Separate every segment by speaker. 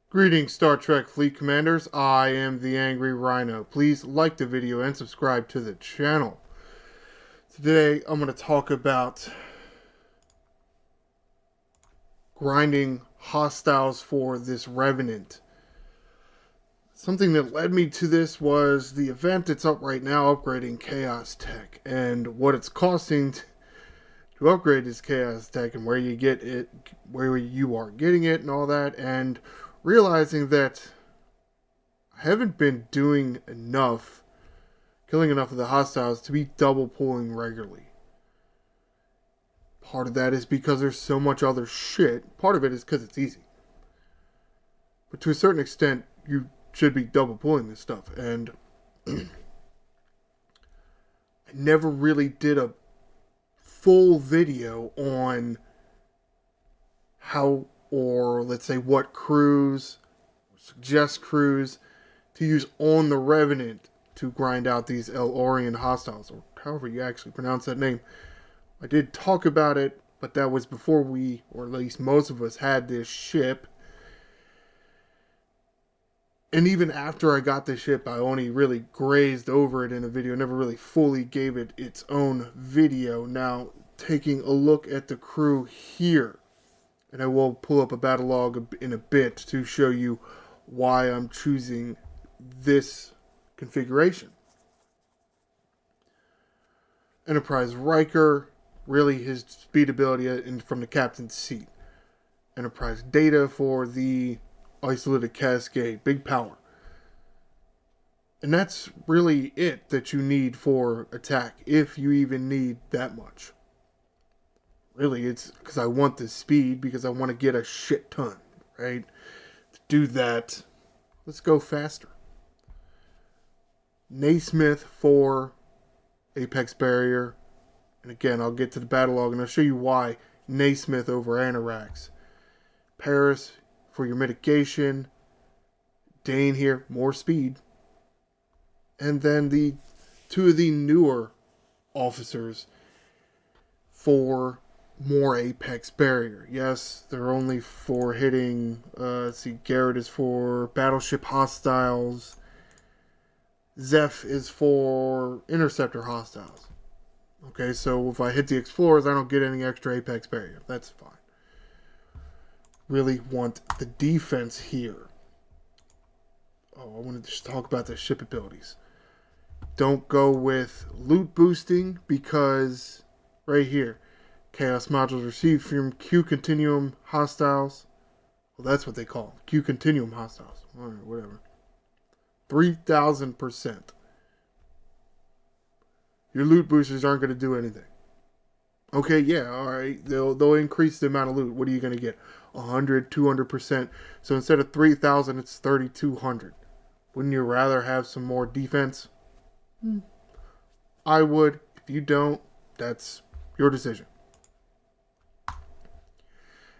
Speaker 1: Greetings, Star Trek Fleet Commanders. I am the Angry Rhino. Please like the video and subscribe to the channel. Today, I'm going to talk about grinding hostiles for this Revenant. Something that led me to this was the event that's up right now, upgrading Chaos Tech, and what it's costing to upgrade this Chaos Tech, and where you get it, where you are getting it, and all that, and realizing that I haven't been doing enough, killing enough of the hostiles to be double pulling regularly. Part of that is because there's so much other shit. Part of it is because it's easy. But to a certain extent, you should be double pulling this stuff. And I never really did a full video on how, or let's say what crews, suggest crews to use on the Revenant to grind out these El-Orion hostiles, or however you actually pronounce that name. I did talk about it, but that was before we, or at least most of us, had this ship. And even after I got this ship, I only really grazed over it in a video, never really fully gave it its own video. Now, taking a look at the crew here, and I will pull up a battle log in a bit to show you why I'm choosing this configuration. Enterprise Riker, really his speed ability from the captain's seat. Enterprise Data for the isolated cascade, big power. And that's really it that you need for attack, if you even need that much. Really, it's because I want the speed, because I want to get a shit ton, right? To do that, let's go faster. Naismith for Apex Barrier. And again, I'll get to the battle log and I'll show you why Naismith over Anorax. Paris for your mitigation. Dane here, more speed. And then the two of the newer officers for more Apex Barrier. Yes, they're only for hitting, let's see, Garrett is for battleship hostiles. Zeph is for interceptor hostiles. Okay, so if I hit the Explorers, I don't get any extra Apex Barrier. That's fine. Really want the defense here. Oh, I wanted to just talk about the ship abilities. Don't go with loot boosting, because right here, Chaos modules received from Q Continuum hostiles. Well, that's what they call them. Q Continuum hostiles. Alright, whatever. 3,000%. Your loot boosters aren't going to do anything. Okay, yeah, alright. They'll increase the amount of loot. What are you going to get? 100, 200%. So instead of 3,000, it's 3,200. Wouldn't you rather have some more defense? I would. If you don't, that's your decision.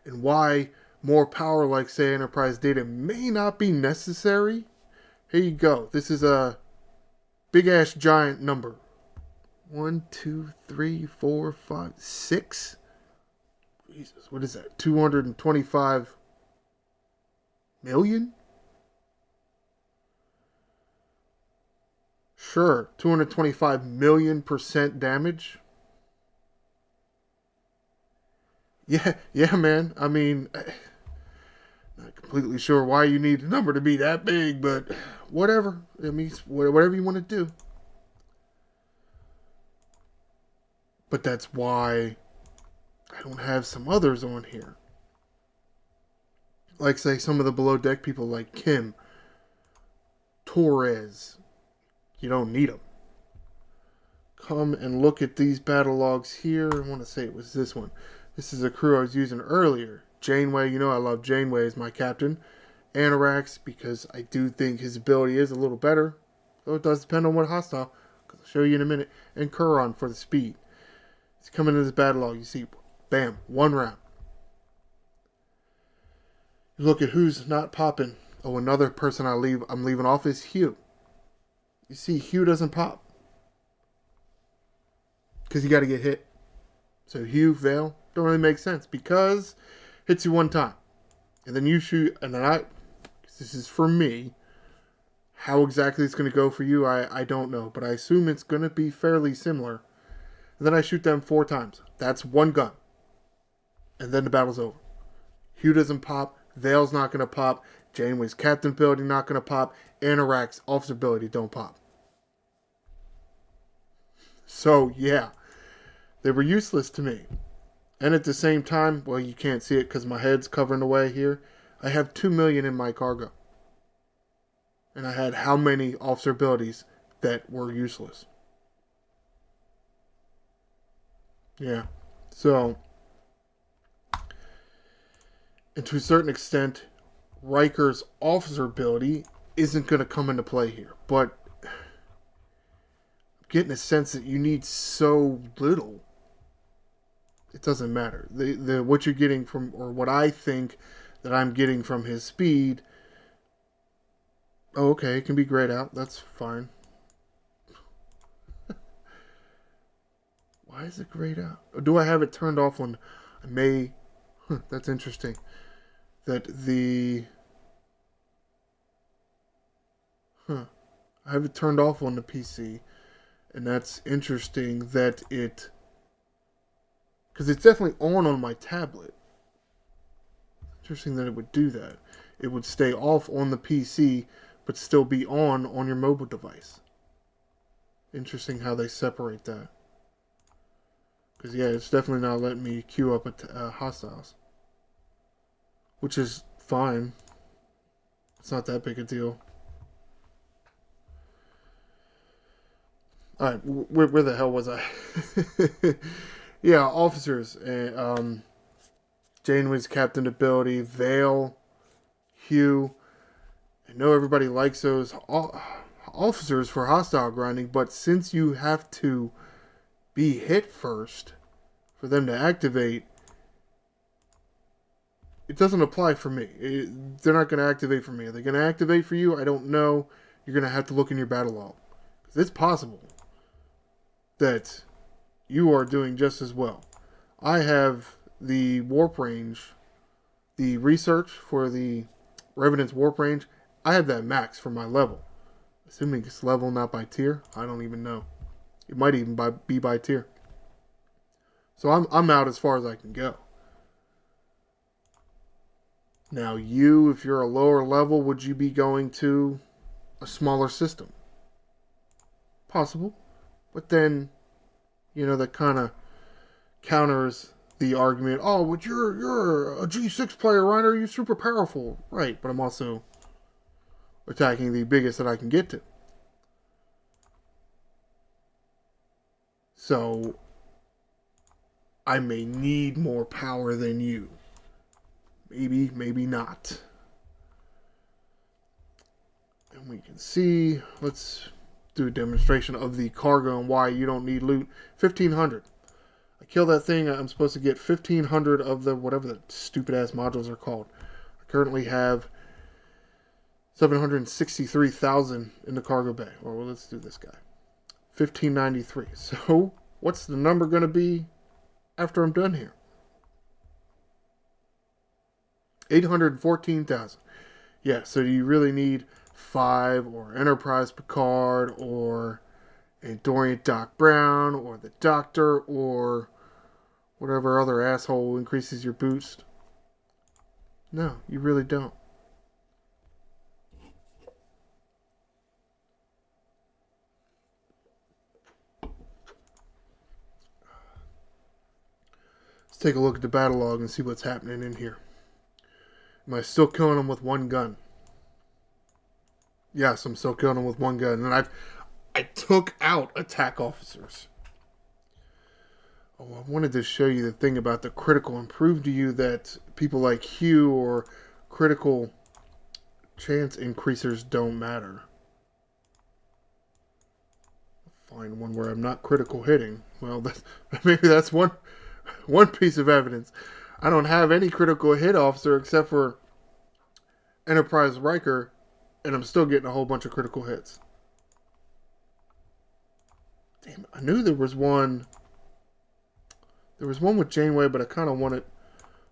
Speaker 1: And why more power, like say Enterprise Data, may not be necessary. Here you go. This is a big ass giant number. 1, 2, 3, 4, 5, 6. Jesus, what is that? 225 million? Sure, 225 million% damage. Yeah, man. I mean, not completely sure why you need the number to be that big, but whatever. It means whatever you want to do. But that's why I don't have some others on here. Like, say, some of the below deck people like Kim, Torres. You don't need them. Come and look at these battle logs here. I want to say it was this one. This is a crew I was using earlier. Janeway, you know I love Janeway as my captain. Anorax, because I do think his ability is a little better. Though it does depend on what hostile. I'll show you in a minute. And Kuron for the speed. He's coming into this battle log. You see, bam, 1 round. You look at who's not popping. Oh, another person I'm leaving off is Hugh. You see, Hugh doesn't pop. Because you got to get hit. So Hugh, Vale, don't really make sense. Because hits you one time. And then you shoot, and then I This is for me. How exactly it's going to go for you, I don't know. But I assume it's going to be fairly similar. And then I shoot them 4 times. That's 1 gun. And then the battle's over. Hugh doesn't pop. Vale's not going to pop. Janeway's captain ability not going to pop. Anorak's officer ability don't pop. So, yeah. They were useless to me. And at the same time, well, you can't see it because my head's covering away here. I have 2 million in my cargo. And I had how many officer abilities that were useless? Yeah. So, and to a certain extent, Riker's officer ability isn't going to come into play here. But I'm getting a sense that you need so little. It doesn't matter. What you're getting from, or what I think that I'm getting from his speed. Oh, okay, it can be grayed out. That's fine. Why is it grayed out? Or do I have it turned off on? I may. That's interesting. That the. I have it turned off on the PC, and that's interesting that it. Because it's definitely on my tablet. Interesting that it would do that. It would stay off on the PC, but still be on your mobile device. Interesting how they separate that. Because, yeah, it's definitely not letting me queue up hostiles. Which is fine. It's not that big a deal. Alright, where the hell was I? Yeah, officers. Janeway's captain ability, Vale, Hugh. I know everybody likes those officers for hostile grinding, but since you have to be hit first for them to activate, it doesn't apply for me. They're not going to activate for me. Are they going to activate for you? I don't know. You're going to have to look in your battle log. It's possible that you are doing just as well. I have the warp range, the research for the Revenant's warp range. I have that max for my level. Assuming it's level, not by tier. I don't even know. It might even be by tier. So I'm out as far as I can go. Now you, if you're a lower level, would you be going to a smaller system? Possible. But then, that kind of counters the argument, oh, but you're a G6 player, right? Are you super powerful? Right, but I'm also attacking the biggest that I can get to. So, I may need more power than you. Maybe, maybe not. And we can see, let's do a demonstration of the cargo and why you don't need loot. 1,500. I kill that thing, I'm supposed to get 1,500 of the, whatever the stupid ass modules are called. I currently have 763,000 in the cargo bay. Or well, let's do this guy. 1,593. So, what's the number going to be after I'm done here? 814,000. Yeah, so do you really need 5 or Enterprise Picard or Andorian Doc Brown or the Doctor or whatever other asshole increases your boost? No, you really don't. Let's take a look at the battle log and see what's happening in here. Am I still killing them with one gun? Yes, I'm still killing them with one gun. And I took out attack officers. Oh, I wanted to show you the thing about the critical and prove to you that people like Hugh or critical chance increasers don't matter. I'll find one where I'm not critical hitting. Well, maybe that's one piece of evidence. I don't have any critical hit officer except for Enterprise Riker, and I'm still getting a whole bunch of critical hits. Damn, I knew there was one. There was one with Janeway, but I kind of want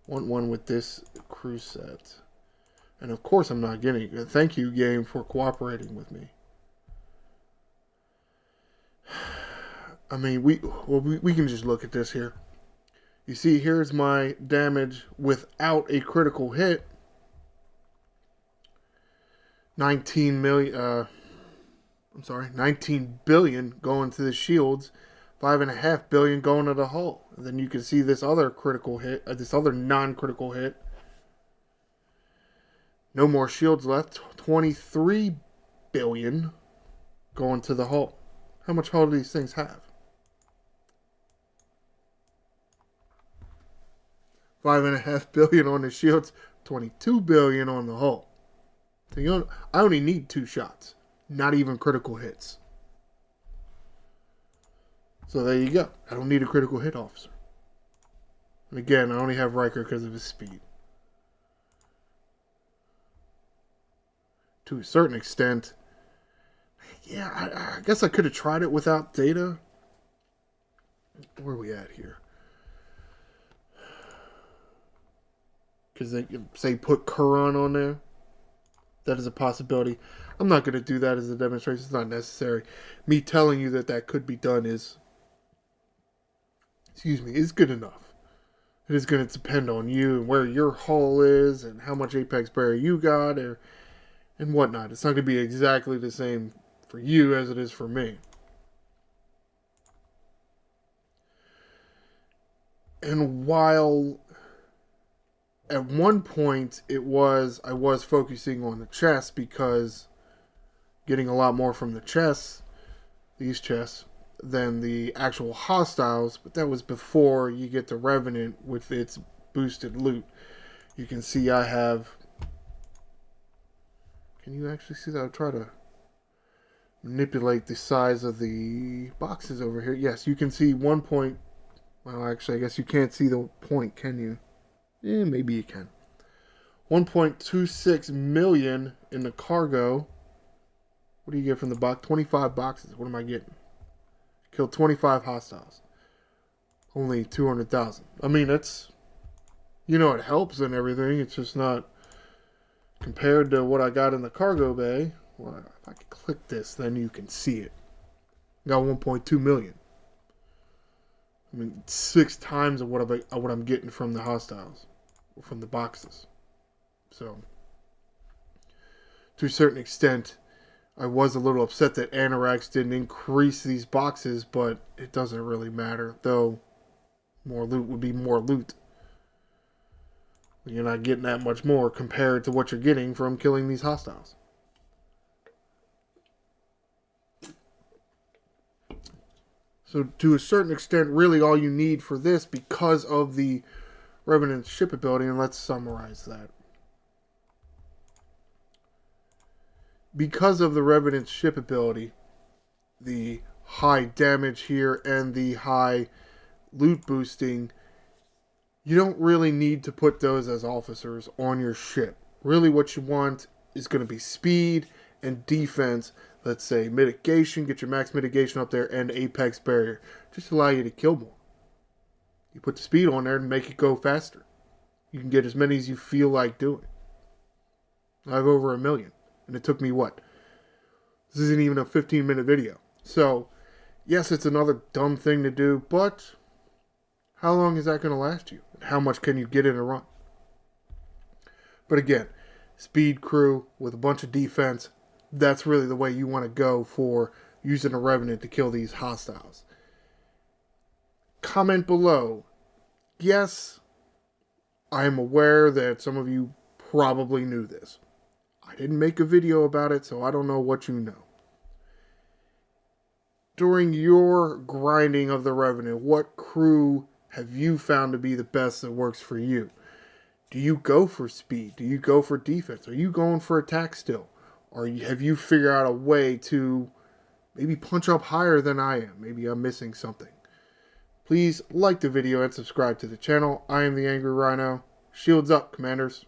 Speaker 1: one with this crew set. And of course I'm not getting it. Thank you, game, for cooperating with me. I mean, we can just look at this here. You see, here's my damage without a critical hit. 19 billion going to the shields, 5.5 billion going to the hull. And then you can see this other critical hit, this other non-critical hit. No more shields left. 23 billion going to the hull. How much hull do these things have? 5.5 billion on the shields, 22 billion on the hull. So I only need 2 shots, not even critical hits. So there you go. I don't need a critical hit officer. And again, I only have Riker because of his speed. To a certain extent, yeah, I guess I could have tried it without data. Where are we at here? Because they say put Quran on there. That is a possibility. I'm not going to do that as a demonstration. It's not necessary. Me telling you that could be done is good enough. It is going to depend on you and where your hull is and how much Apex Barrier you got and whatnot. It's not going to be exactly the same for you as it is for me. And while at one point I was focusing on the chest because getting a lot more from the chests, these chests, than the actual hostiles, but that was before you get the Revenant with its boosted loot. You can see I have... Can you actually see that? I'll try to manipulate the size of the boxes over here. Yes, you can see 1 point... Well, actually, I guess you can't see the point, can you? Maybe you can. 1.26 million in the cargo. What do you get from the box? 25 boxes. What am I getting? Killed 25 hostiles. Only 200,000. I mean, it's... it helps and everything. It's just not... Compared to what I got in the cargo bay. Well, if I can click this, then you can see it. Got 1.2 million. I mean, 6 times of what I'm getting from the hostiles. From the boxes. So, to a certain extent, I was a little upset that Anorax didn't increase these boxes, but it doesn't really matter. Though, more loot would be more loot. You're not getting that much more compared to what you're getting from killing these hostiles. So, to a certain extent, really all you need for this, because of the Revenant ship ability, and let's summarize that. Because of the Revenant ship ability, the high damage here and the high loot boosting, you don't really need to put those as officers on your ship. Really what you want is going to be speed and defense. Let's say mitigation, get your max mitigation up there, and Apex Barrier. Just allow you to kill more. You put the speed on there and make it go faster. You can get as many as you feel like doing. I have over 1 million. And it took me what? This isn't even a 15-minute video. So, yes, it's another dumb thing to do, but how long is that going to last you? How much can you get in a run? But again, speed crew with a bunch of defense, that's really the way you want to go for using a Revenant to kill these hostiles. Comment below. Yes, I am aware that some of you probably knew this. I didn't make a video about it, so I don't know what you know. During your grinding of the Revenant, what crew have you found to be the best that works for you? Do you go for speed? Do you go for defense? Are you going for attack still? Or have you figured out a way to maybe punch up higher than I am? Maybe I'm missing something. Please like the video and subscribe to the channel. I am the Angry Rhino. Shields up, Commanders.